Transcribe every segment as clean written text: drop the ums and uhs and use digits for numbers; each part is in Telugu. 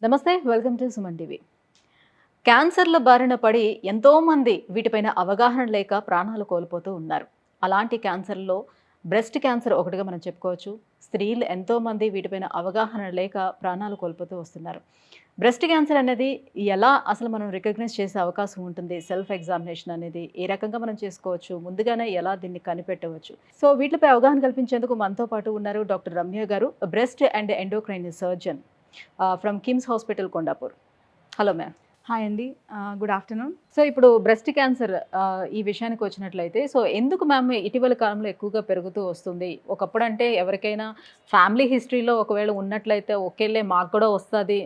నమస్తే, వెల్కమ్ టు సుమన్ టీవీ. క్యాన్సర్ల బారిన పడి ఎంతోమంది వీటిపైన అవగాహన లేక ప్రాణాలు కోల్పోతూ ఉన్నారు. అలాంటి క్యాన్సర్లో బ్రెస్ట్ క్యాన్సర్ ఒకటిగా మనం చెప్పుకోవచ్చు. స్త్రీలు ఎంతోమంది వీటిపైన అవగాహన లేక ప్రాణాలు కోల్పోతూ వస్తున్నారు. బ్రెస్ట్ క్యాన్సర్ అనేది ఎలా అసలు మనం రికగ్నైజ్ చేసే అవకాశం ఉంటుంది? సెల్ఫ్ ఎగ్జామినేషన్ అనేది ఏ రకంగా మనం చేసుకోవచ్చు? ముందుగానే ఎలా దీన్ని కనిపెట్టవచ్చు? సో వీటిపై అవగాహన కల్పించేందుకు మనతో పాటు ఉన్నారు డాక్టర్ రమ్య గారు, breast and endocrine surgeon from KIMS hospital Kondapur. Hello ma'am. Hi అండి. Good afternoon. సో ఇప్పుడు బ్రెస్ట్ క్యాన్సర్ ఈ విషయానికి వచ్చినట్లయితే, సో ఎందుకు మ్యామ్ ఇటీవల కాలంలో ఎక్కువగా పెరుగుతూ వస్తుంది? ఒకప్పుడు అంటే ఎవరికైనా ఫ్యామిలీ హిస్టరీలో ఒకవేళ ఉన్నట్లయితే ఓకేలే మాకు కూడా వస్తుంది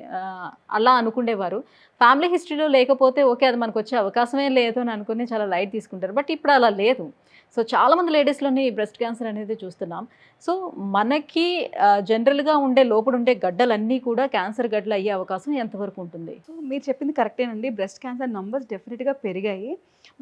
అలా అనుకునేవారు. ఫ్యామిలీ హిస్టరీలో లేకపోతే ఓకే అది మనకు వచ్చే అవకాశమే లేదు అని అనుకుని చాలా లైట్ తీసుకుంటారు. బట్ ఇప్పుడు అలా లేదు. సో చాలామంది లేడీస్లోని బ్రెస్ట్ క్యాన్సర్ అనేది చూస్తున్నాం. సో మనకి జనరల్గా లోపల ఉండే గడ్డలన్నీ కూడా క్యాన్సర్ గడ్డలు అయ్యే అవకాశం ఎంతవరకు ఉంటుంది? సో మీరు చెప్పింది కరెక్టేనండి. బ్రెస్ట్ క్యాన్సర్ నంబర్స్ డెఫినెట్గా పెరిగాయి.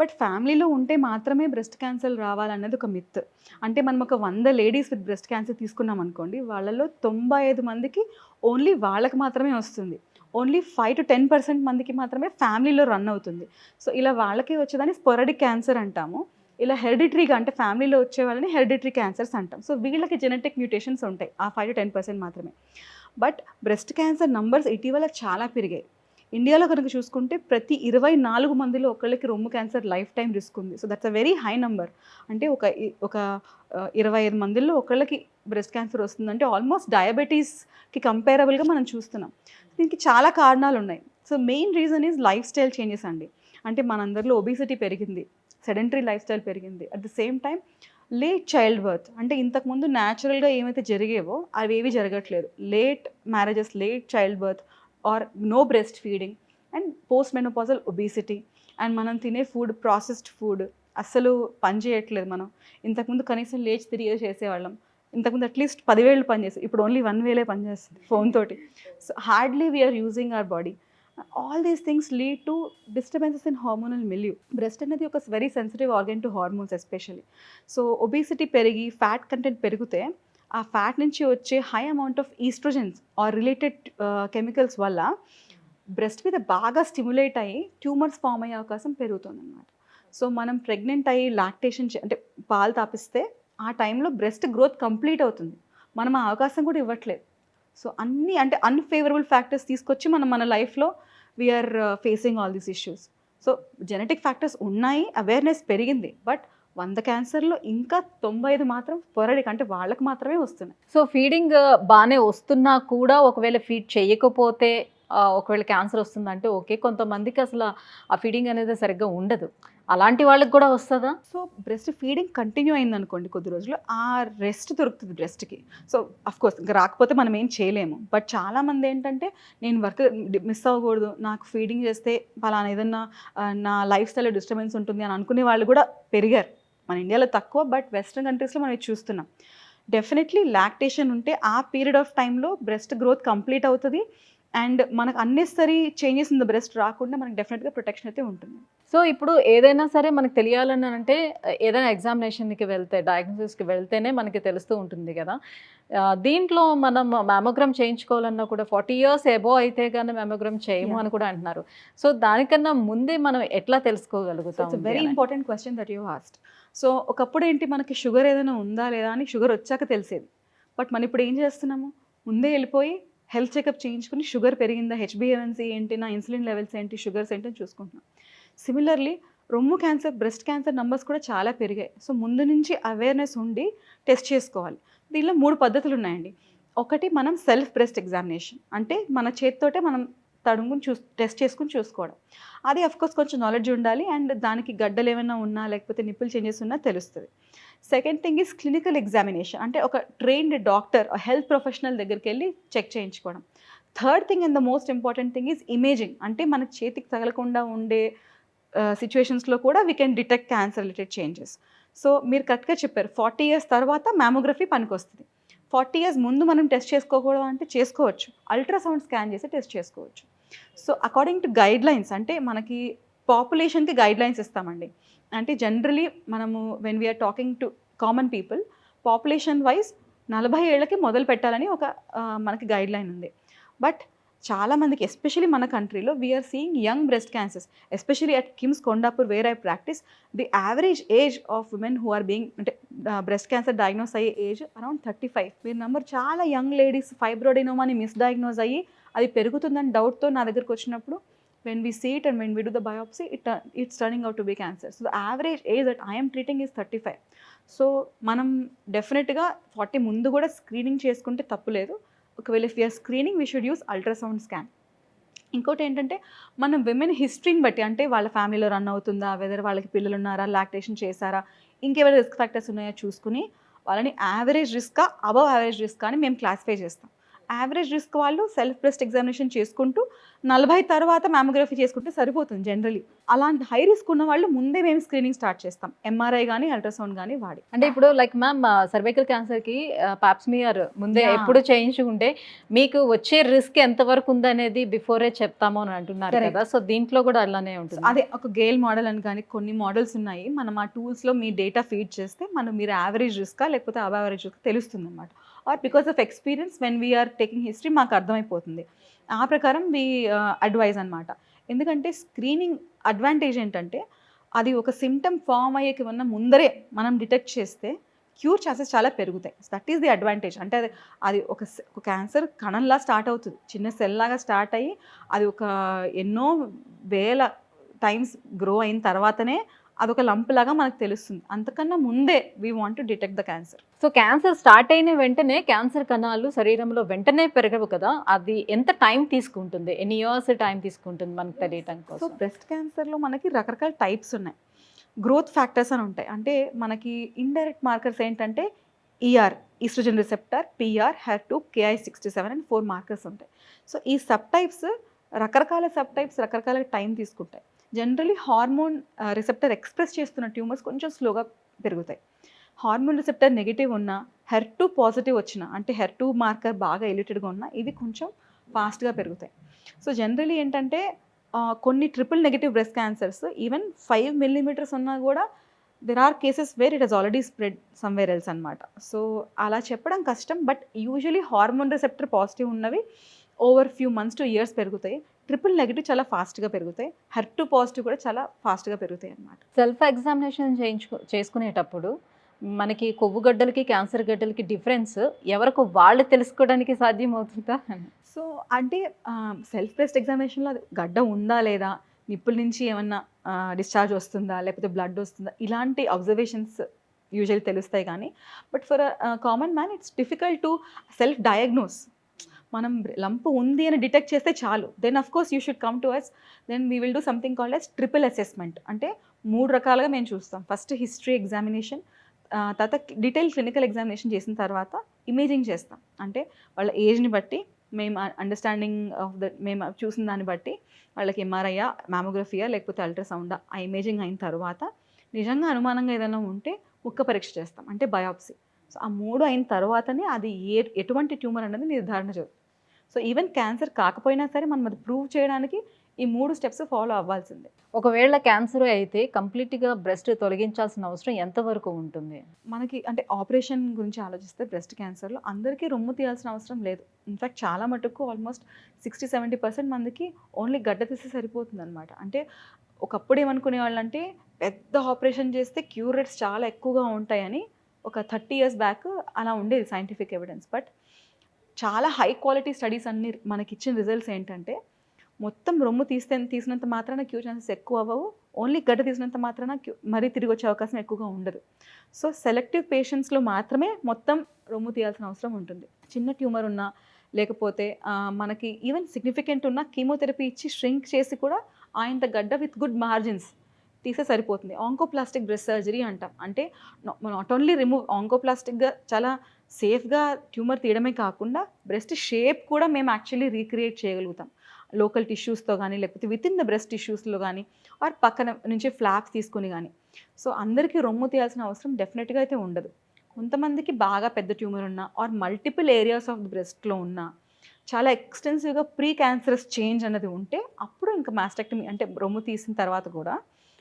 బట్ ఫ్యామిలీలో ఉంటే మాత్రమే బ్రెస్ట్ క్యాన్సర్ రావాలన్నది ఒక మిత్. అంటే మనం ఒక 100 లేడీస్ విత్ బ్రెస్ట్ క్యాన్సర్ తీసుకున్నాం అనుకోండి, వాళ్ళలో 95 మందికి ఓన్లీ వాళ్ళకి మాత్రమే వస్తుంది. ఓన్లీ 5 to 10% మందికి మాత్రమే ఫ్యామిలీలో రన్ అవుతుంది. సో ఇలా వాళ్ళకి వచ్చేదాన్ని స్పొరాడిక్ క్యాన్సర్ అంటాము. ఇలా హెరిడిటరీగా అంటే ఫ్యామిలీలో వచ్చే వాళ్ళని హెరిడిటరీ క్యాన్సర్స్ అంటాం. సో వీళ్ళకి జెనెటిక్ మ్యూటేషన్స్ ఉంటాయి, ఆ 5 to 10% మాత్రమే. బట్ బ్రెస్ట్ క్యాన్సర్ నంబర్స్ ఇటీవల చాలా పెరిగాయి. ఇండియాలో కనుక చూసుకుంటే ప్రతి 24 మందిలో ఒకళ్ళకి రొమ్ము క్యాన్సర్ లైఫ్ టైం రిస్క్ ఉంది. So that's a very high number. అంటే ఒక 25 మందిలో ఒకళ్ళకి బ్రెస్ట్ క్యాన్సర్ వస్తుందంటే ఆల్మోస్ట్ డయాబెటీస్కి కంపేరబుల్గా మనం చూస్తున్నాం. దీనికి చాలా కారణాలు ఉన్నాయి. So main reason is lifestyle changes అండి. అంటే మనందరిలో ఒబిసిటీ పెరిగింది, సెడెంటరీ లైఫ్ స్టైల్ పెరిగింది. At the same time late childbirth, అంటే ఇంతకుముందు న్యాచురల్గా ఏమైతే జరిగేవో అవి ఏవి జరగట్లేదు. Late marriages, late childbirth or no breast feeding and post menopausal obesity. And మనం తినే ఫుడ్ ప్రాసెస్డ్ ఫుడ్ అస్సలు పని చేయట్లేదు. మనం ఇంతకుముందు కనీసం లేచి తిరిగే చేసేవాళ్ళం. ఇంతకుముందు అట్లీస్ట్ 10,000 పనిచేస్తాయి, ఇప్పుడు ఓన్లీ 1,000 పనిచేస్తుంది ఫోన్ తోటి. So hardly we are using our body. All these things lead to disturbances in hormonal milieu. Breast అనేది ఒక very sensitive organ to hormones especially. So obesity పెరిగి ఫ్యాట్ కంటెంట్ పెరిగితే ఆ ఫ్యాట్ నుంచి వచ్చే high amount of oestrogens or related chemicals వల్ల బ్రెస్ట్ మీద బాగా స్టిమ్యులేట్ అయ్యి ట్యూమర్స్ ఫామ్ అయ్యే అవకాశం పెరుగుతుంది అన్నమాట. సో మనం ప్రెగ్నెంట్ అయ్యి లాక్టేషన్ అంటే పాలు తాపిస్తే ఆ టైంలో బ్రెస్ట్ గ్రోత్ కంప్లీట్ అవుతుంది. మనం ఆ అవకాశం కూడా ఇవ్వట్లేదు. సో అన్నీ అంటే అన్ఫేవరబుల్ ఫ్యాక్టర్స్ తీసుకొచ్చి మన లైఫ్లో we are facing all these issues. So genetic factors ఉన్నాయి, అవేర్నెస్ పెరిగింది. బట్ 100 క్యాన్సర్లో ఇంకా 95 మాత్రం స్పొరాడిక్, అంటే వాళ్ళకి మాత్రమే వస్తున్నాయి. సో ఫీడింగ్ బాగానే వస్తున్నా కూడా ఒకవేళ ఫీడ్ చేయకపోతే ఒకవేళ క్యాన్సర్ వస్తుందంటే ఓకే. కొంతమందికి అసలు ఆ ఫీడింగ్ అనేది సరిగ్గా ఉండదు. అలాంటి వాళ్ళకి కూడా వస్తుందా? సో బ్రెస్ట్ ఫీడింగ్ కంటిన్యూ అయింది అనుకోండి కొద్ది రోజులు, ఆ రెస్ట్ దొరుకుతుంది బ్రెస్ట్కి. సో అఫ్కోర్స్ ఇంకా రాకపోతే మనం ఏం చేయలేము. బట్ చాలామంది ఏంటంటే నేను వర్క్ మిస్ అవ్వకూడదు, నాకు ఫీడింగ్ చేస్తే పలానా ఏదన్నా నా లైఫ్ స్టైల్లో డిస్టర్బెన్స్ ఉంటుంది అని అనుకునే వాళ్ళు కూడా పెరిగారు. మన ఇండియాలో తక్కువ, బట్ వెస్ట్రన్ కంట్రీస్లో మనం ఇది చూస్తున్నాం. డెఫినెట్లీ లాక్టేషన్ ఉంటే ఆ పీరియడ్ ఆఫ్ టైంలో బ్రెస్ట్ గ్రోత్ కంప్లీట్ అవుతుంది. అండ్ మనకు unnecessary changes in the breast రాకుండా మనకు డెఫినెట్గా ప్రొటెక్షన్ అయితే ఉంటుంది. సో ఇప్పుడు ఏదైనా సరే మనకు తెలియాలని అంటే ఏదైనా ఎగ్జామినేషన్కి వెళ్తే, డయాగ్నోసిస్కి వెళ్తేనే మనకి తెలుస్తూ ఉంటుంది కదా. దీంట్లో మనం మ్యామోగ్రామ్ చేయించుకోవాలన్నా కూడా 40 years ఎబో అయితే కానీ మ్యామోగ్రామ్ చేయము అని కూడా అంటున్నారు. సో దానికన్నా ముందే మనం ఎట్లా తెలుసుకోగలుగుతాం? It's very important question that you asked. So ఒకప్పుడు ఏంటి, మనకి షుగర్ ఏదైనా ఉందా లేదా అని షుగర్ వచ్చాక తెలిసేది. బట్ మనం ఇప్పుడు ఏం చేస్తున్నాము, ముందే వెళ్ళిపోయి హెల్త్ చెకప్ చేయించుకుని షుగర్ పెరిగిందా, హెచ్బిఏవన్సీ ఏంటి, నా ఇన్సులిన్ లెవెల్స్ ఏంటి, షుగర్స్ ఏంటి అని చూసుకుంటున్నాం. సిమిలర్లీ రొమ్ము క్యాన్సర్, బ్రెస్ట్ క్యాన్సర్ నంబర్స్ కూడా చాలా పెరిగాయి. సో ముందు నుంచి అవేర్నెస్ ఉండి టెస్ట్ చేసుకోవాలి. దీనిలో 3 పద్ధతులు ఉన్నాయండి. ఒకటి మనం సెల్ఫ్ బ్రెస్ట్ ఎగ్జామినేషన్, అంటే మన చేతితోటే మనం తడుముకుని టెస్ట్ చేసుకుని చూసుకోవడం. అది అఫ్కోర్స్ కొంచెం నాలెడ్జ్ ఉండాలి అండ్ దానికి గడ్డలు ఏమైనా ఉన్నా లేకపోతే నిప్పుల్ చేంజెస్ ఉన్నా తెలుస్తుంది. Second thing is clinical examination, అంటే ఒక ట్రైన్డ్ డాక్టర్, హెల్త్ ప్రొఫెషనల్ దగ్గరికి వెళ్ళి చెక్ చేయించుకోవడం. Third thing and the most important thing is imaging, అంటే మన చేతికి తగలకుండా ఉండే సిచ్యువేషన్స్లో కూడా we can detect cancer related changes. So మీరు కరెక్ట్గా చెప్పారు, 40 years తర్వాత మ్యామోగ్రఫీ పనికొస్తుంది. 40 years ముందు మనం టెస్ట్ చేసుకోకూడదు అంటే చేసుకోవచ్చు, అల్ట్రాసౌండ్ స్కాన్ చేసి టెస్ట్ చేసుకోవచ్చు. So according to guidelines, అంటే మనకి పాపులేషన్కి గైడ్ లైన్స్ ఇస్తామండి. అంటే జనరలీ మనము when we are talking to common people, population wise 40 ఏళ్ళకి మొదలు పెట్టాలని ఒక మనకి గైడ్ లైన్ ఉంది. బట్ చాలా మందికి ఎస్పెషలీ మన కంట్రీలో we are seeing young breast cancers, especially at KIMS Kondapur where I practice. The average age of women who are being అంటే బ్రెస్ట్ క్యాన్సర్ డయాగ్నోస్ అయ్యే ఏజ్ అరౌండ్ 35. మీరు నెంబర్ చాలా యంగ్ లేడీస్ ఫైబ్రోడినోమా అని మిస్డయాగ్నోస్ అయ్యి అది పెరుగుతుందని డౌట్తో నా దగ్గరకు వచ్చినప్పుడు, when we see it and when we do the biopsy, it's turning out to be cancer. So the average age that I am treating is 35. So మనం డెఫినెట్గా 40 ముందు కూడా స్క్రీనింగ్ చేసుకుంటే తప్పు లేదు. ఒకవేళ if you are screening we should use ultrasound scan. ఇంకోటి ఏంటంటే మనం విమెన్ హిస్టరీని బట్టి, అంటే వాళ్ళ ఫ్యామిలీలో రన్ అవుతుందా, వెదర్ వాళ్ళకి పిల్లలు ఉన్నారా, లాక్టేషన్ చేశారా, ఇంకేమైనా రిస్క్ ఫ్యాక్టర్స్ ఉన్నాయో చూసుకుని వాళ్ళని యావరేజ్ రిస్కా అబవ్ యావరేజ్ రిస్క్ అని మేము క్లాసిఫై చేస్తాం. యావరేజ్ రిస్క్ వాళ్ళు సెల్ఫ్ బ్రెస్ట్ ఎగ్జామినేషన్ చేసుకుంటూ 40 తర్వాత మ్యామోగ్రఫీ చేసుకుంటే సరిపోతుంది జనరలీ. అలాంటి హై రిస్క్ ఉన్న వాళ్ళు ముందే మేము స్క్రీనింగ్ స్టార్ట్ చేస్తాం, ఎంఆర్ఐ కానీ అల్ట్రాసౌండ్ కానీ వాడి. అంటే ఇప్పుడు లైక్ మ్యామ్ సర్వైకల్ క్యాన్సర్కి పాప్స్మియర్ ముందే ఎప్పుడు చేయించుకుంటే మీకు వచ్చే రిస్క్ ఎంతవరకు ఉందనేది బిఫోరే చెప్తాము అని అంటున్నారు కదా, సో దీంట్లో కూడా అలానే ఉంటుంది. అదే ఒక గేల్ మోడల్ అని కానీ కొన్ని మోడల్స్ ఉన్నాయి. మనం ఆ టూల్స్లో మీ డేటా ఫీడ్ చేస్తే మీరు యావరేజ్ రిస్కా లేకపోతే అబవ్ యావరేజ్ రిస్క్ తెలుస్తుంది అనమాట. Or because of experience when we are taking history మాకు అర్థమైపోతుంది. ఆ ప్రకారం వీ అడ్వైజ్ అనమాట. ఎందుకంటే స్క్రీనింగ్ అడ్వాంటేజ్ ఏంటంటే అది ఒక సిమ్టమ్ ఫామ్ అయ్యేకి ఉన్న ముందరే మనం డిటెక్ట్ చేస్తే క్యూర్ ఛాన్సెస్ చాలా పెరుగుతాయి. That is the advantage. అంటే అది ఒక క్యాన్సర్ కణంలా స్టార్ట్ అవుతుంది, చిన్న సెల్ లాగా స్టార్ట్ అయ్యి అది ఒక ఎన్నో వేల టైమ్స్ గ్రో అయిన తర్వాతనే అదొక లంప్ లాగా మనకు తెలుస్తుంది. అంతకన్నా ముందే we want to detect the cancer. So cancer start అయిన వెంటనే క్యాన్సర్ కణాలు శరీరంలో వెంటనే పెరగవు కదా, అది ఎంత టైం తీసుకుంటుంది, ఎన్ని ఇయర్స్ టైం తీసుకుంటుంది మనకు తెలియటం సో కోసం? బ్రెస్ట్ క్యాన్సర్లో మనకి రకరకాల టైప్స్ ఉన్నాయి. గ్రోత్ ఫ్యాక్టర్స్ అని ఉంటాయి. అంటే మనకి ఇండైరెక్ట్ మార్కర్స్ ఏంటంటే ER, oestrogen receptor, PR, HER2, Ki67 అని 4 మార్కర్స్ ఉంటాయి. సో ఈ సబ్ టైప్స్ రకరకాల టైం తీసుకుంటాయి. జనరలీ హార్మోన్ రిసెప్టర్ ఎక్స్ప్రెస్ చేస్తున్న ట్యూమర్స్ కొంచెం స్లోగా పెరుగుతాయి. హార్మోన్ రిసెప్టర్ నెగిటివ్ ఉన్నా, HER2 పాజిటివ్ వచ్చినా, అంటే HER2 మార్కర్ బాగా ఎలిటెడ్గా ఉన్నా ఇవి కొంచెం ఫాస్ట్గా పెరుగుతాయి. సో జనరలీ ఏంటంటే కొన్ని triple negative breast cancers even 5 millimeters ఉన్నా కూడా there are cases where it has already spread somewhere else అనమాట. సో అలా చెప్పడం కష్టం. But usually hormone receptor positive ఉన్నవి over few months to years పెరుగుతాయి. ట్రిపుల్ నెగిటివ్ చాలా ఫాస్ట్గా పెరుగుతాయి. HER2 పాజిటివ్ కూడా చాలా ఫాస్ట్గా పెరుగుతాయి అన్నమాట. సెల్ఫ్ ఎగ్జామినేషన్ చేసుకునేటప్పుడు మనకి కొవ్వు గడ్డలకి క్యాన్సర్ గడ్డలకి డిఫరెన్స్ ఎవరికి వాళ్ళు తెలుసుకోవడానికి సాధ్యం అవుతుందా? సో అంటే సెల్ఫ్ బ్రెస్ట్ ఎగ్జామినేషన్లో అది గడ్డ ఉందా లేదా, నిప్పుల నుంచి ఏమన్నా డిశ్చార్జ్ వస్తుందా లేకపోతే బ్లడ్ వస్తుందా, ఇలాంటి అబ్జర్వేషన్స్ యూజువల్లీ తెలుస్తాయి. కానీ but for common man it's difficult to self diagnose. మనం లంప్ ఉంది అని డిటెక్ట్ చేస్తే చాలు. Then of course you should come to us. Then we will do something called as triple assessment. అంటే 3 రకాలుగా మేము చూస్తాం. ఫస్ట్ హిస్టరీ ఎగ్జామినేషన్, తర్వాత డీటెయిల్ క్లినికల్ ఎగ్జామినేషన్ చేసిన తర్వాత ఇమేజింగ్ చేస్తాం. అంటే వాళ్ళ ఏజ్ని బట్టి మేము అండర్స్టాండింగ్ ఆఫ్ మేము చూసిన దాన్ని బట్టి వాళ్ళకి ఎంఆర్ఐయా, మ్యామోగ్రఫీయా లేకపోతే అల్ట్రాసౌండా, ఆ ఇమేజింగ్ అయిన తర్వాత నిజంగా అనుమానంగా ఏదైనా ఉంటే ముక్క పరీక్ష చేస్తాం, అంటే బయాప్సీ. సో ఆ 3 అయిన తర్వాతనే అది ఎటువంటి ట్యూమర్ అనేది నిర్ధారణ జరుగుతుంది. సో ఈవెన్ క్యాన్సర్ కాకపోయినా సరే మనం అది ప్రూవ్ చేయడానికి ఈ 3 స్టెప్స్ ఫాలో అవ్వాల్సిందే. ఒకవేళ క్యాన్సర్ అయితే కంప్లీట్గా బ్రెస్ట్ తొలగించాల్సిన అవసరం ఎంతవరకు ఉంటుంది? మనకి అంటే ఆపరేషన్ గురించి ఆలోచిస్తే బ్రెస్ట్ క్యాన్సర్లో అందరికీ రొమ్ము తీయాల్సిన అవసరం లేదు. ఇన్ఫ్యాక్ట్ చాలా మటుకు ఆల్మోస్ట్ 60-70% మందికి ఓన్లీ గడ్డ తీస్తే సరిపోతుంది అనమాట. అంటే ఒకప్పుడు ఏమనుకునే వాళ్ళంటే పెద్ద ఆపరేషన్ చేస్తే క్యూర్ రేట్స్ చాలా ఎక్కువగా ఉంటాయని ఒక 30 years బ్యాక్ అలా ఉండేది సైంటిఫిక్ ఎవిడెన్స్. బట్ చాలా హై క్వాలిటీ స్టడీస్ అన్ని మనకి ఇచ్చిన రిజల్ట్స్ ఏంటంటే మొత్తం రొమ్ము తీసినంత మాత్రాన క్యూర్ ఛాన్సెస్ ఎక్కువ అవ్వవు, ఓన్లీ గడ్డ తీసినంత మాత్రాన మరీ తిరిగి వచ్చే అవకాశం ఎక్కువగా ఉండదు. సో సెలెక్టివ్ పేషెంట్స్లో మాత్రమే మొత్తం రొమ్ము తీయాల్సిన అవసరం ఉంటుంది. చిన్న ట్యూమర్ ఉన్నా లేకపోతే మనకి ఈవెన్ సిగ్నిఫికెంట్ ఉన్న కీమోథెరపీ ఇచ్చి ష్రింక్ చేసి కూడా ఆయంత గడ్డ విత్ గుడ్ మార్జిన్స్ తీసే సరిపోతుంది. ఆంకోప్లాస్టిక్ బ్రెస్ట్ సర్జరీ అంటాం. అంటే నాట్ ఓన్లీ రిమూవ్, ఆంకోప్లాస్టిక్గా చాలా సేఫ్గా ట్యూమర్ తీయడమే కాకుండా బ్రెస్ట్ షేప్ కూడా మేము యాక్చువల్లీ రీక్రియేట్ చేయగలుగుతాం లోకల్ టిష్యూస్తో కానీ లేకపోతే విత్ ఇన్ ద బ్రెస్ట్ టిష్యూస్లో కానీ ఆర్ పక్కన నుంచి ఫ్లాప్స్ తీసుకొని కానీ. సో అందరికీ రొమ్ము తీయాల్సిన అవసరం డెఫినెట్గా అయితే ఉండదు. కొంతమందికి బాగా పెద్ద ట్యూమర్ ఉన్నా or multiple areas of the బ్రెస్ట్లో ఉన్నా చాలా ఎక్స్టెన్సివ్గా ప్రీ క్యాన్సరస్ చేంజ్ అన్నది ఉంటే అప్పుడు ఇంకా మాస్టెక్టమీ అంటే రొమ్ము తీసిన తర్వాత కూడా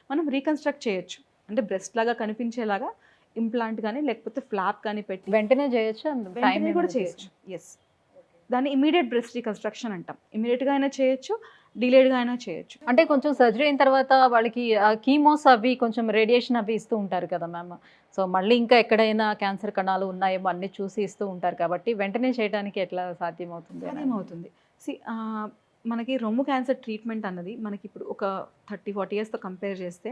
మనం రీకన్స్ట్రక్ట్ చేయొచ్చు. అంటే బ్రెస్ట్ లాగా కనిపించేలాగా ఇంప్లాంట్ కానీ లేకపోతే ఫ్లాప్ కానీ పెట్టి వెంటనే చేయొచ్చు, వెంటనే కూడా చేయొచ్చు. ఎస్. దాన్ని ఇమీడియట్ బ్రెస్ట్ రీకన్స్ట్రక్షన్ అంటాం. ఇమీడియట్గా అయినా చేయొచ్చు, డిలేడ్గా అయినా చేయొచ్చు. అంటే కొంచెం సర్జరీ అయిన తర్వాత వాళ్ళకి కీమోస్ అవి కొంచెం రేడియేషన్ అవి ఇస్తూ ఉంటారు కదా మ్యామ్. సో మళ్ళీ ఇంకా ఎక్కడైనా క్యాన్సర్ కణాలు ఉన్నాయేమో అన్ని చూసి ఇస్తూ ఉంటారు కాబట్టి వెంటనే చేయడానికి ఎట్లా సాధ్యమవుతుంది అని? అదేమవుతుంది మనకి రొమ్ము క్యాన్సర్ ట్రీట్మెంట్ అన్నది మనకి ఇప్పుడు ఒక 30-40 ఇయర్స్తో కంపేర్ చేస్తే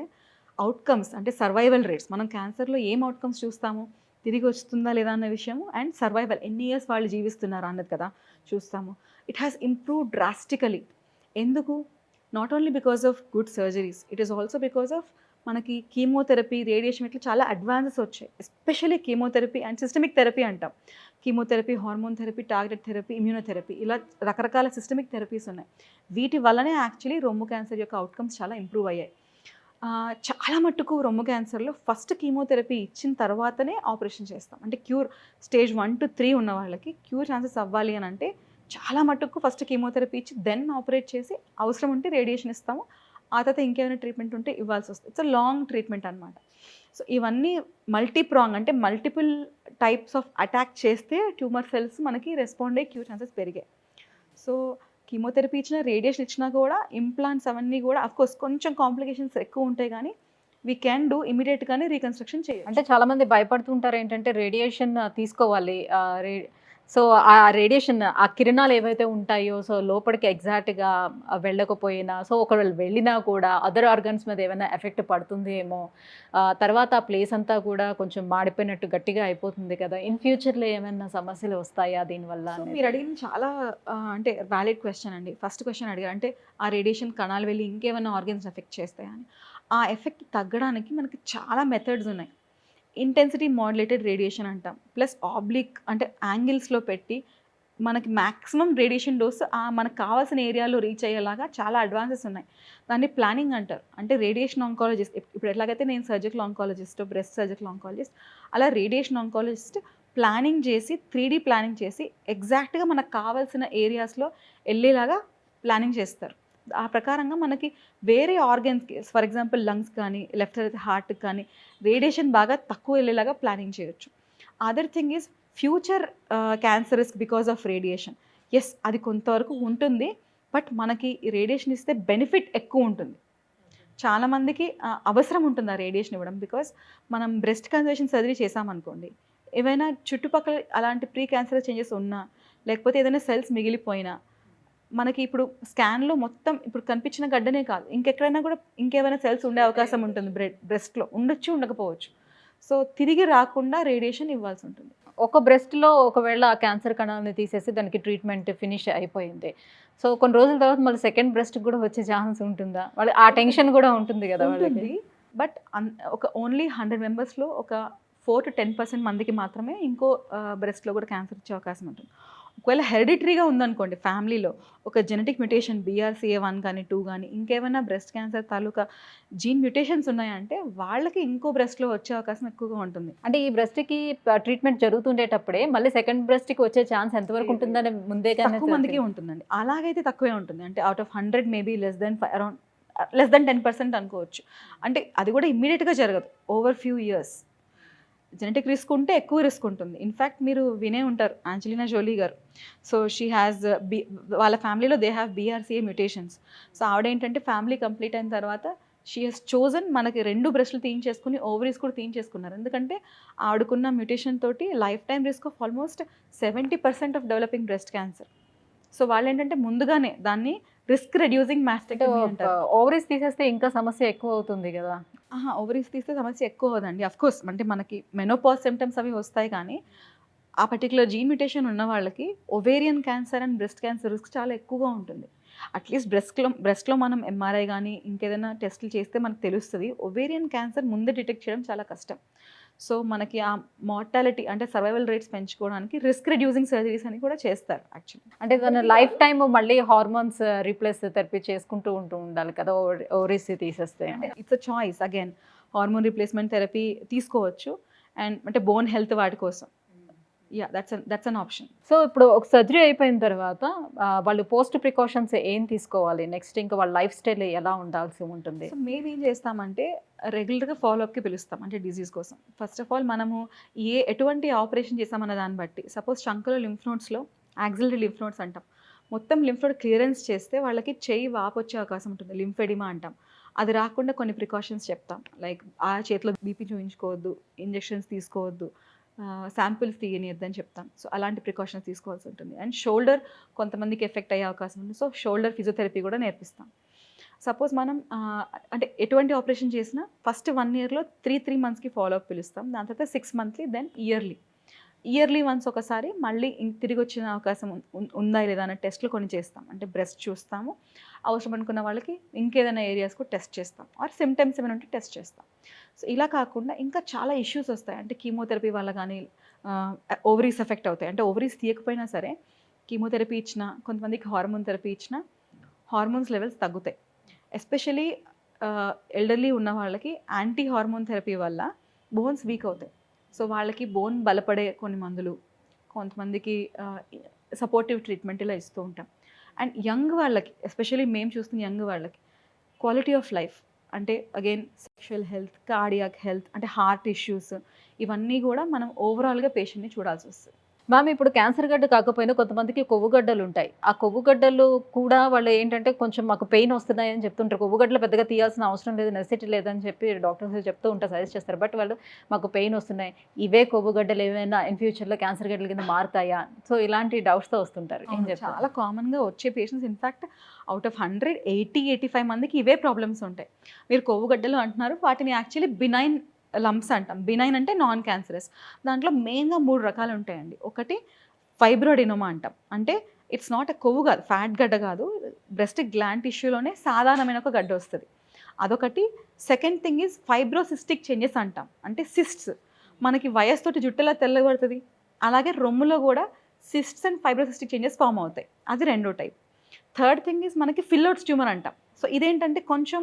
అవుట్కమ్స్ అంటే సర్వైవల్ రేట్స్, మనం క్యాన్సర్లో ఏం అవుట్కమ్స్ చూస్తాము, తిరిగి వస్తుందా లేదా అన్న విషయము, అండ్ సర్వైవల్ ఎన్ని ఇయర్స్ వాళ్ళు జీవిస్తున్నారు అన్నది కదా చూస్తాము. It has improve drastically. ఎందుకు? Not only because of good surgeries, it is also because of మనకి కీమోథెరపీ, రేడియేషన్ ఇట్లా చాలా అడ్వాన్సెస్ వచ్చాయి. Especially chemotherapy and systemic therapy అంటాం. Chemotherapy, hormone therapy, target therapy, immunotherapy, ఇలా రకరకాల సిస్టమిక్ థెరపీస్ ఉన్నాయి. వీటి వల్లనే యాక్చువల్లీ రొమ్ము క్యాన్సర్ యొక్క అవుట్కమ్స్ చాలా ఇంప్రూవ్ అయ్యాయి. చాలా మట్టుకు రొమ్ము క్యాన్సర్లో ఫస్ట్ కీమోథెరపీ ఇచ్చిన తర్వాతనే ఆపరేషన్ చేస్తాం. అంటే క్యూర్ స్టేజ్ 1 to 3 ఉన్న వాళ్ళకి క్యూర్ ఛాన్సెస్ అవ్వాలి అని అంటే చాలా మట్టుకు ఫస్ట్ కీమోథెరపీ ఇచ్చి దెన్ ఆపరేట్ చేసి అవసరం ఉంటే రేడియేషన్ ఇస్తాము. ఆ తర్వాత ఇంకేమైనా ట్రీట్మెంట్ ఉంటే ఇవ్వాల్సి వస్తుంది. ఇట్స్ లాంగ్ ట్రీట్మెంట్ అనమాట. సో ఇవన్నీ మల్టీప్రాంగ్ అంటే మల్టిపుల్ టైప్స్ ఆఫ్ అటాక్ చేస్తే ట్యూమర్ సెల్స్ మనకి రెస్పాండ్ అయ్యి క్యూర్ ఛాన్సెస్ పెరిగాయి. సో కీమోథెరపీ ఇచ్చినా, రేడియేషన్ ఇచ్చినా కూడా ఇంప్లాంట్స్ అవన్నీ కూడా అఫ్కోర్స్ కొంచెం కాంప్లికేషన్స్ ఎక్కువ ఉంటాయి, కానీ వీ క్యాన్ డూ ఇమీడియట్గానే రీకన్స్ట్రక్షన్ చేయాలి. అంటే చాలా మంది భయపడుతుంటారు ఏంటంటే రేడియేషన్ తీసుకోవాలి, సో ఆ రేడియేషన్ ఆ కిరణాలు ఏవైతే ఉంటాయో సో లోపలికి ఎగ్జాక్ట్గా వెళ్ళకపోయినా, సో ఒకవేళ వెళ్ళినా కూడా అదర్ ఆర్గన్స్ మీద ఏమైనా ఎఫెక్ట్ పడుతుంది ఏమో, తర్వాత ఆ ప్లేస్ అంతా కూడా కొంచెం మాడిపోయినట్టు గట్టిగా అయిపోతుంది కదా, ఇన్ ఫ్యూచర్లో ఏమైనా సమస్యలు వస్తాయా దీనివల్ల? మీరు అడిగిన చాలా అంటే వ్యాలిడ్ క్వశ్చన్ అండి. ఫస్ట్ క్వశ్చన్ అడిగారు అంటే ఆ రేడియేషన్ కణాలు వెళ్ళి ఇంకేమైనా ఆర్గన్స్ ఎఫెక్ట్ చేస్తాయా అని. ఆ ఎఫెక్ట్ తగ్గడానికి మనకి చాలా మెథడ్స్ ఉన్నాయి. ఇంటెన్సిటీ మాడ్యులేటెడ్ రేడియేషన్ అంటాం, ప్లస్ ఆబ్లిక్ అంటే యాంగిల్స్లో పెట్టి మనకి మ్యాక్సిమం రేడియేషన్ డోస్ మనకు కావాల్సిన ఏరియాలో రీచ్ అయ్యేలాగా చాలా అడ్వాన్సెస్ ఉన్నాయి. దాన్ని ప్లానింగ్ అంటారు. అంటే రేడియేషన్ ఆంకాలజిస్ట్, ఇప్పుడు ఎట్లాగైతే నేను surgical oncologist, breast surgical oncologist, అలా రేడియేషన్ ఆంకాలజిస్ట్ ప్లానింగ్ చేసి 3D ప్లానింగ్ చేసి ఎగ్జాక్ట్గా మనకు కావాల్సిన ఏరియాస్లో వెళ్ళేలాగా ప్లానింగ్ చేస్తారు. ఆ ప్రకారంగా మనకి వేరే ఆర్గన్స్కి, ఫర్ ఎగ్జాంపుల్ లంగ్స్ కానీ లెఫ్ట్ అయితే హార్ట్కి కానీ రేడియేషన్ బాగా తక్కువ వెళ్ళేలాగా ప్లానింగ్ చేయొచ్చు. Other thing is future cancer risk because of radiation. Yes, అది కొంతవరకు ఉంటుంది, బట్ మనకి రేడియేషన్ ఇస్తే బెనిఫిట్ ఎక్కువ ఉంటుంది. చాలామందికి అవసరం ఉంటుంది ఆ రేడియేషన్ ఇవ్వడం. బికాస్ మనం బ్రెస్ట్ కన్జర్వేషన్ సర్జరీ చేసామనుకోండి, ఏవైనా చుట్టుపక్కల అలాంటి ప్రీ క్యాన్సర్ చేంజెస్ ఉన్నా, లేకపోతే ఏదైనా సెల్స్ మిగిలిపోయినా, మనకి ఇప్పుడు స్కాన్లో మొత్తం ఇప్పుడు కనిపించిన గడ్డనే కాదు, ఇంకెక్కడైనా కూడా ఇంకేమైనా సెల్స్ ఉండే అవకాశం ఉంటుంది. బ్రెస్ట్లో ఉండొచ్చు, ఉండకపోవచ్చు. సో తిరిగి రాకుండా రేడియేషన్ ఇవ్వాల్సి ఉంటుంది. ఒక బ్రెస్ట్లో ఒకవేళ ఆ క్యాన్సర్ కణాలని తీసేసి దానికి ట్రీట్మెంట్ ఫినిష్ అయిపోయింది, సో కొన్ని రోజుల తర్వాత మళ్ళీ సెకండ్ బ్రెస్ట్ కూడా వచ్చే ఛాన్స్ ఉంటుందా? వాళ్ళు ఆ టెన్షన్ కూడా ఉంటుంది కదా వాళ్ళకి. బట్ ఒక ఓన్లీ 100 మెంబర్స్లో ఒక 4 to 10% మందికి మాత్రమే ఇంకో బ్రెస్ట్లో కూడా క్యాన్సర్ వచ్చే అవకాశం ఉంటుంది. ఒకవేళ హెరిడిటరీగా ఉందనుకోండి, ఫ్యామిలీలో ఒక జెనెటిక్ మ్యుటేషన్ BRCA1 కానీ 2 కానీ ఇంకేమైనా బ్రెస్ట్ క్యాన్సర్ తాలూకా జీన్ మ్యుటేషన్స్ ఉన్నాయంటే వాళ్ళకి ఇంకో బ్రెస్ట్లో వచ్చే అవకాశం ఎక్కువగా ఉంటుంది. అంటే ఈ బ్రెస్ట్కి ట్రీట్మెంట్ జరుగుతుండేటప్పుడే మళ్ళీ సెకండ్ బ్రెస్ట్కి వచ్చే ఛాన్స్ ఎంతవరకు ఉంటుందని ముందే తక్కువ మందికి ఉంటుందండి. అలాగైతే తక్కువే ఉంటుంది. అంటే out of 100 maybe less than 10% అనుకోవచ్చు. అంటే అది కూడా ఇమ్మీడియట్గా జరగదు, over few years. Genetic risk ఉంటే ఎక్కువ రిస్క్ ఉంటుంది. ఇన్ఫ్యాక్ట్ మీరు వినే ఉంటారు ఆంజెలినా జోలీ గారు. సో షీ హ్యాస్ వాళ్ళ ఫ్యామిలీలో they have BRCA mutations. So ఆవిడేంటంటే ఫ్యామిలీ కంప్లీట్ అయిన తర్వాత షీ హెస్ చోజన్ మనకి 2 బ్రెస్ట్లు తీయించేసుకుని ఓవరీస్ కూడా తీయించేసుకున్నారు. ఎందుకంటే ఆవిడకున్న మ్యుటేషన్ తోటి life time risk of almost 70% of developing breast cancer. So వాళ్ళు ఏంటంటే ముందుగానే దాన్ని రిస్క్ రెడ్యూసింగ్ మాస్టెక్టమీ అంటారు. ఓవరీస్ తీసేస్తే ఇంకా సమస్య ఎక్కువ అవుతుంది కదా? ఓవరీస్ తీస్తే సమస్య ఎక్కువ అవుతుందండి. అఫ్కోర్స్ అంటే మనకి మెనోపాజ్ సిమ్టమ్స్ అవి వస్తాయి, కానీ ఆ పర్టికులర్ జీన్ మ్యుటేషన్ ఉన్న వాళ్ళకి ovarian cancer and breast cancer risk చాలా ఎక్కువగా ఉంటుంది. అట్లీస్ట్ బ్రెస్ట్లో మనం MRI కానీ ఇంకేదైనా టెస్టులు చేస్తే మనకు తెలుస్తుంది. ఓవేరియన్ క్యాన్సర్ ముందే డిటెక్ట్ చేయడం చాలా కష్టం. సో మనకి ఆ మార్టాలిటీ అంటే సర్వైవల్ రేట్స్ పెంచుకోవడానికి రిస్క్ రెడ్యూసింగ్ సర్జరీస్ అని కూడా చేస్తారు యాక్చువల్లీ. అంటే దాని లైఫ్ టైం మళ్ళీ హార్మోన్స్ రీప్లేస్ థెరపీ చేసుకుంటూ ఉండాలి కదా ఓవరీస్ తీసేస్తే? It's a choice. Again hormone replacement therapy తీసుకోవచ్చు, అండ్ అంటే బోన్ హెల్త్ వాటి కోసం. That's an option. సో ఇప్పుడు ఒక సర్జరీ అయిపోయిన తర్వాత వాళ్ళు పోస్ట్ ప్రికాషన్స్ ఏం తీసుకోవాలి నెక్స్ట్? ఇంకా వాళ్ళ లైఫ్ స్టైల్ ఎలా ఉండాల్సి ఉంటుంది? సో మేము ఏం చేస్తామంటే రెగ్యులర్గా ఫాలోఅప్కి పిలుస్తాం, అంటే డిజీజ్ కోసం. ఫస్ట్ ఆఫ్ ఆల్ మనము ఎటువంటి ఆపరేషన్ చేసామన్న దాన్ని బట్టి, సపోజ్ చంకలో లింఫ్ నోడ్స్లో యాక్సిలరీ లింఫ్ నోడ్స్ అంటాం. మొత్తం లింఫ్ నోడ్ క్లియరెన్స్ చేస్తే వాళ్ళకి చెయ్యి వాపు వచ్చే అవకాశం ఉంటుంది, లింఫెడిమా అంటాం. అది రాకుండా కొన్ని ప్రికాషన్స్ చెప్తాం, లైక్ ఆ చేతిలో బీపీ చూయించుకోవద్దు, ఇంజెక్షన్స్ తీసుకోవద్దు, శాంపిల్స్ తీయనియద్దని చెప్తాం. సో అలాంటి ప్రికాషన్స్ తీసుకోవాల్సి ఉంటుంది. అండ్ షోల్డర్ కొంతమందికి ఎఫెక్ట్ అయ్యే అవకాశం ఉంది. సో షోల్డర్ ఫిజియోథెరపీ కూడా నేర్పిస్తాం. సపోజ్ మనం అంటే ఎటువంటి ఆపరేషన్ చేసినా ఫస్ట్ 1 ఇయర్లో 3 మంత్స్కి ఫాలోఅప్ పిలుస్తాం, దాని తర్వాత 6 మంత్లీ, దెన్ ఇయర్లీ వన్స్ ఒకసారి మళ్ళీ తిరిగి వచ్చిన అవకాశం ఉందా లేదా అనే టెస్ట్లు కొన్ని చేస్తాం. అంటే బ్రెస్ట్ చూస్తాము, అవసరం అనుకున్న వాళ్ళకి ఇంకేదైనా ఏరియాస్ కూడా టెస్ట్ చేస్తాం, ఆర్ సిమ్టమ్స్ ఏమైనా ఉంటే టెస్ట్ చేస్తాం. సో ఇలా కాకుండా ఇంకా చాలా ఇష్యూస్ వస్తాయి. అంటే కీమోథెరపీ వల్ల కానీ ఓవరీస్ ఎఫెక్ట్ అవుతాయి. అంటే ఓవరీస్ తీయకపోయినా సరే కీమోథెరపీ ఇచ్చినా, కొంతమందికి హార్మోన్ థెరపీ ఇచ్చినా హార్మోన్స్ లెవెల్స్ తగ్గుతాయి. ఎస్పెషలీ ఎల్డర్లీ ఉన్న వాళ్ళకి యాంటీ హార్మోన్ థెరపీ వల్ల బోన్స్ వీక్ అవుతాయి. సో వాళ్ళకి బోన్ బలపడే కొన్ని మందులు, కొంతమందికి సపోర్టివ్ ట్రీట్మెంట్ ఇలా ఇస్తూ ఉంటాం. అండ్ యంగ్ వాళ్ళకి, ఎస్పెషలీ మేము చూస్తున్న యంగ్ వాళ్ళకి క్వాలిటీ ఆఫ్ లైఫ్ అంటే again sexual health, cardiac health, అంటే హార్ట్ ఇష్యూస్, ఇవన్నీ కూడా మనం ఓవరాల్గా పేషెంట్ని చూడాల్సి వస్తుంది. మ్యామ్ ఇప్పుడు క్యాన్సర్ గడ్డ కాకపోయినా కొంతమందికి కొవ్వుగడ్డలు ఉంటాయి. ఆ కొవ్వుగడ్డలు కూడా వాళ్ళు ఏంటంటే కొంచెం మాకు పెయిన్ వస్తున్నాయి అని చెప్తుంటారు. కొవ్వుగడ్డలు పెద్దగా తీయాల్సిన అవసరం లేదు, నెసెసిటీ లేదని చెప్పి డాక్టర్స్ చెప్తూ ఉంటారు, సజెస్ట్ చేస్తారు. బట్ వాళ్ళు మాకు పెయిన్ వస్తున్నాయి, ఇవే కొవ్వుగడ్డలు ఏమైనా ఇన్ ఫ్యూచర్లో క్యాన్సర్ గడ్డల కింద మారుతాయా? సో ఇలాంటి డౌట్స్తో వస్తుంటారు. ఏం చెప్తారు? చాలా కామన్గా వచ్చే పేషెంట్స్, ఇన్ఫ్యాక్ట్ అవుట్ ఆఫ్ 100 80-85 మందికి ఇవే ప్రాబ్లమ్స్ ఉంటాయి. మీరు కొవ్వుగడ్డలు అంటున్నారు, వాటిని యాక్చువల్లీ బినైన్ లంప్స్ అంటాం. బినైన్ అంటే నాన్ క్యాన్సరస్. దాంట్లో మెయిన్గా 3 రకాలు ఉంటాయండి. ఒకటి ఫైబ్రోడినోమా అంటాం, అంటే ఇట్స్ నాట్ అ కొవ్వు కాదు, ఫ్యాట్ గడ్డ కాదు, బ్రెస్ట్ గ్లాండ్ టిష్యూలోనే సాధారణమైన ఒక గడ్డ వస్తుంది, అదొకటి. Second thing is fibrocystic changes అంటాం, అంటే సిస్ట్స్. మనకి వయస్సుతోటి జుట్టులా తెల్లబడుతుంది, అలాగే రొమ్ములో కూడా cysts and fibrocystic changes form అవుతాయి, అది రెండో టైప్. థర్డ్ థింగ్ ఈజ్ మనకి ఫిల్లోట్స్ ట్యూమర్ అంటాం. సో ఇదేంటంటే కొంచెం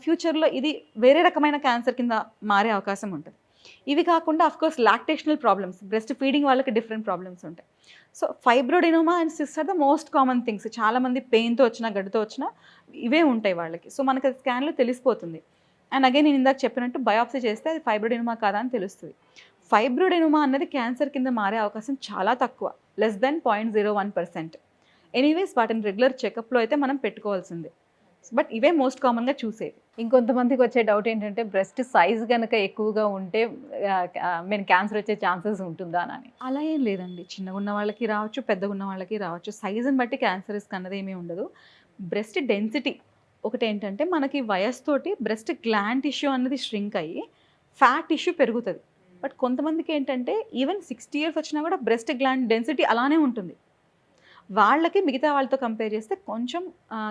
ఫ్యూచర్లో ఇది వేరే రకమైన క్యాన్సర్ కింద మారే అవకాశం ఉంటుంది. ఇవి కాకుండా of course lactational problems, breast feeding వాళ్ళకి డిఫరెంట్ ప్రాబ్లమ్స్ ఉంటాయి. So fibroadenoma and cyst are the most common things. చాలామంది పెయిన్తో వచ్చినా, గడ్డతో వచ్చినా ఇవే ఉంటాయి వాళ్ళకి. సో మనకి అది స్కాన్లో తెలిసిపోతుంది. అండ్ అగైన్ నేను ఇందాక చెప్పినట్టు బయాప్సీ చేస్తే అది ఫైబ్రోడినోమా కాదా అని తెలుస్తుంది. ఫైబ్రోడినోమా అన్నది క్యాన్సర్ కింద మారే అవకాశం చాలా తక్కువ, less than 0.01%. ఎనీవేస్ వాటిని రెగ్యులర్ చెకప్లో అయితే మనం పెట్టుకోవాల్సిందే. బట్ ఇవే మోస్ట్ కామన్గా చూసేవి. ఇంకొంతమందికి వచ్చే డౌట్ ఏంటంటే బ్రెస్ట్ సైజ్ కనుక ఎక్కువగా ఉంటే మేము క్యాన్సర్ వచ్చే ఛాన్సెస్ ఉంటుందా అని. అలా ఏం లేదండి, చిన్నగా ఉన్న వాళ్ళకి రావచ్చు, పెద్దగా ఉన్న వాళ్ళకి రావచ్చు. సైజుని బట్టి క్యాన్సర్ రిస్క్ అన్నది ఏమీ ఉండదు. బ్రెస్ట్ డెన్సిటీ ఒకటి ఏంటంటే మనకి వయస్సుతోటి బ్రెస్ట్ గ్లాండ్ టిష్యూ అన్నది ష్రింక్ అయ్యి ఫ్యాట్ టిష్యూ పెరుగుతుంది. బట్ కొంతమందికి ఏంటంటే ఈవెన్ 60 years వచ్చినా కూడా బ్రెస్ట్ గ్లాండ్ డెన్సిటీ అలానే ఉంటుంది. వాళ్ళకి మిగతా వాళ్ళతో కంపేర్ చేస్తే కొంచెం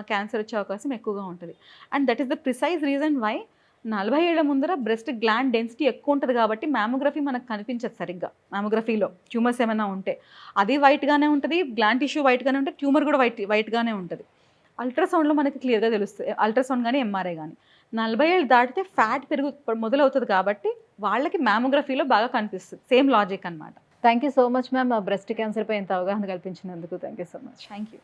క్యాన్సర్ వచ్చే అవకాశం ఎక్కువగా ఉంటుంది. And that is the precise reason why 40 ఏళ్ల ముందర బ్రెస్ట్ గ్లాండ్ డెన్సిటీ ఎక్కువ ఉంటుంది కాబట్టి మ్యామోగ్రఫీ మనకు కనిపించదు సరిగ్గా. మ్యామోగ్రఫీలో ట్యూమర్స్ ఏమైనా ఉంటే అది వైట్గానే ఉంటుంది, గ్లాండ్ టిష్యూ వైట్గానే ఉంటుంది, ట్యూమర్ కూడా వైట్గానే ఉంటుంది. అల్ట్రాసౌండ్లో మనకి క్లియర్గా తెలుస్తుంది, అల్ట్రాసౌండ్ కానీ ఎంఆర్ఐ కానీ. 40 ఏళ్ళు దాటితే ఫ్యాట్ మొదలవుతుంది కాబట్టి వాళ్ళకి మ్యామోగ్రఫీలో బాగా కనిపిస్తుంది. సేమ్ లాజిక్ అనమాట. Thank you so much ma'am, breast క్యాన్సర్పై ఎంత అవగాహన కల్పించినందుకు. Thank you so much. Thank you.